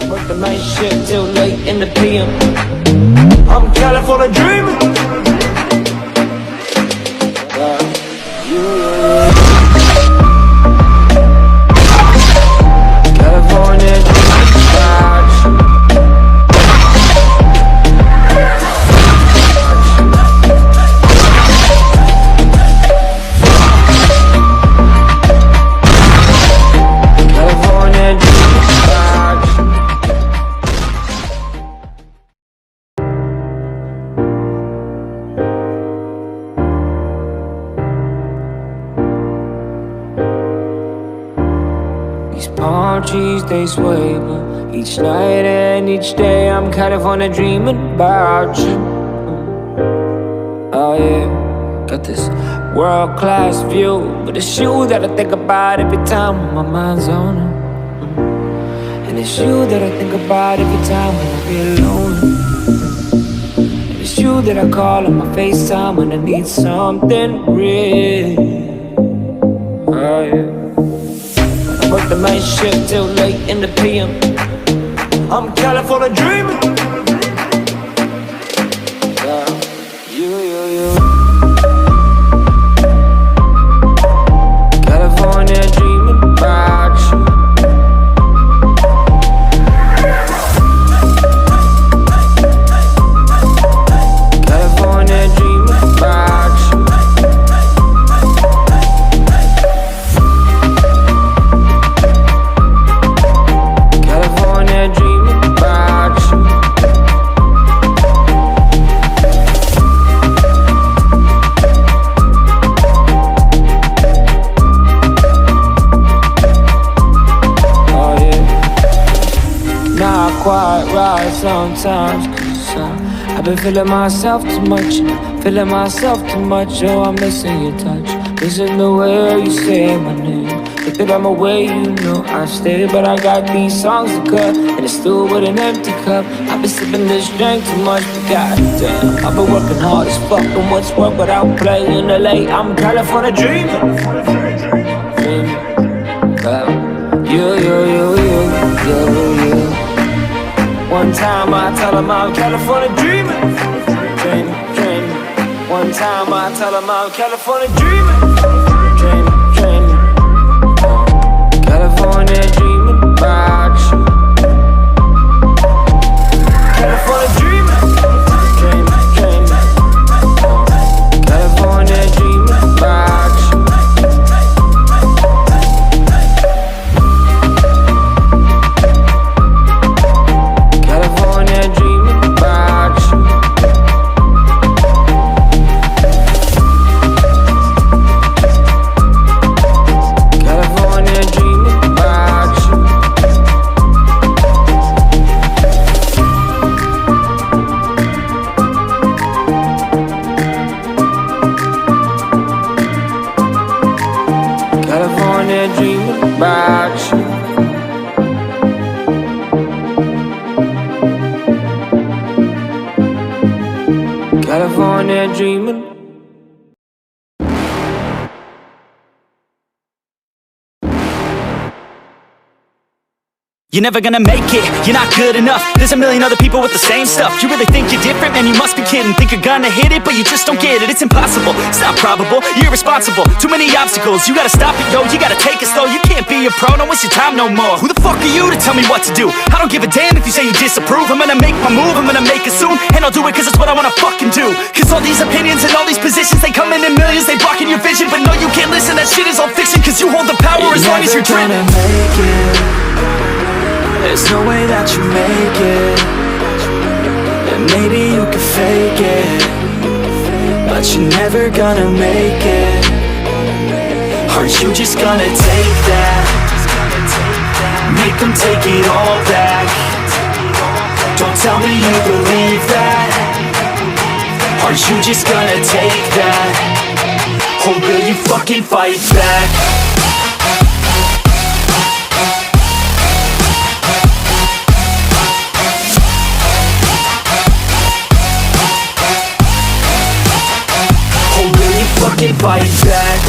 Work the night shift till late in the PM. I'm California dreaming. California palm trees, they sway, but each night and each day I'm California dreaming about you. Oh yeah, got this world-class view, but it's you that I think about every time when my mind's on it. And it's you that I think about every time when I feel alone. And it's you that I call on my FaceTime when I need something real. Oh yeah, work the night shift till late in the PM. I'm California dreaming. Yeah, you. California dreaming about you. California dreaming about you. Quite right sometimes, 'cause I've been feeling myself too much, feeling myself too much. Oh, I'm missing your touch, missing the way you say my name. If that I'm away, you know I stay, but I got these songs to cut, and it's still with an empty cup. I've been sipping this drink too much, but goddamn, I've been working hard as fuck, and what's work without playing the late. I'm California dreaming. You. One time I tell them I'm California dreaming. One time I tell them I'm California dreaming. California dreaming about you. California dreaming. California dreaming about you. California dreaming about you. California dreaming. You're never gonna make it, you're not good enough. There's a million other people with the same stuff. You really think you're different? Man, you must be kidding. Think you're gonna hit it, but you just don't get it. It's impossible, it's not probable, you're irresponsible. Too many obstacles, you gotta stop it, yo. You gotta take it slow, you can't be a pro. Don't waste your time no more. Who the fuck are you to tell me what to do? I don't give a damn if you say you disapprove. I'm gonna make my move, I'm gonna make it soon. And I'll do it cause it's what I wanna fucking do. Cause all these opinions and all these positions, they come in millions, they blocking your vision. But no, you can't listen, that shit is all fiction. Cause you hold the power as long as you're dreaming. There's no way that you make it, and maybe you can fake it, but you're never gonna make it. Aren't you just gonna take that? Make them take it all back. Don't tell me you believe that. Aren't you just gonna take that? Or will you fucking fight back? Fucking fight back.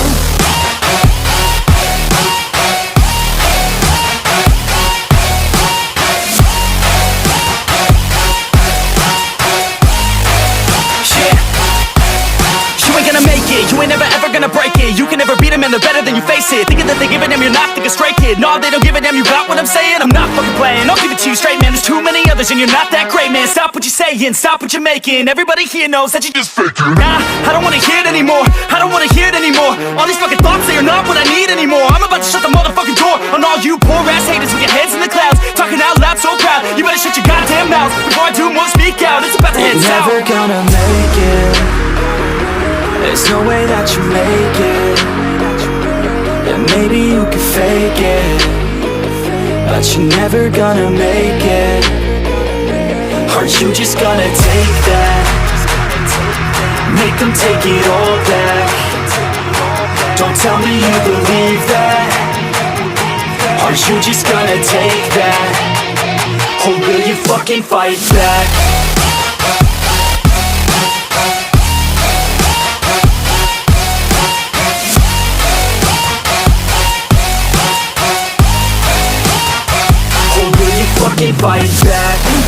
man, they're better than you face it. Thinking that they give a damn, you're not, think a straight kid. No, they don't give a damn, you got what I'm saying? I'm not fucking playing, I'll give it to you straight, man. There's too many others and you're not that great, man. Stop what you're saying, stop what you're making. Everybody here knows that you just faking. Nah, I don't wanna hear it anymore, I don't wanna hear it anymore. All these fucking thoughts, they are not what I need anymore. I'm about to shut the motherfucking door on all you poor ass haters with your heads in the clouds, talking out loud so proud. You better shut your goddamn mouth before I do more speak out. It's about to head You're south. never gonna make it. There's no way that you make it. Yeah, maybe you can fake it, but you're never gonna make it. Aren't you just gonna take that? Make them take it all back. Don't tell me you believe that. Aren't you just gonna take that? Or will you fucking fight back? Or will you fucking fight back?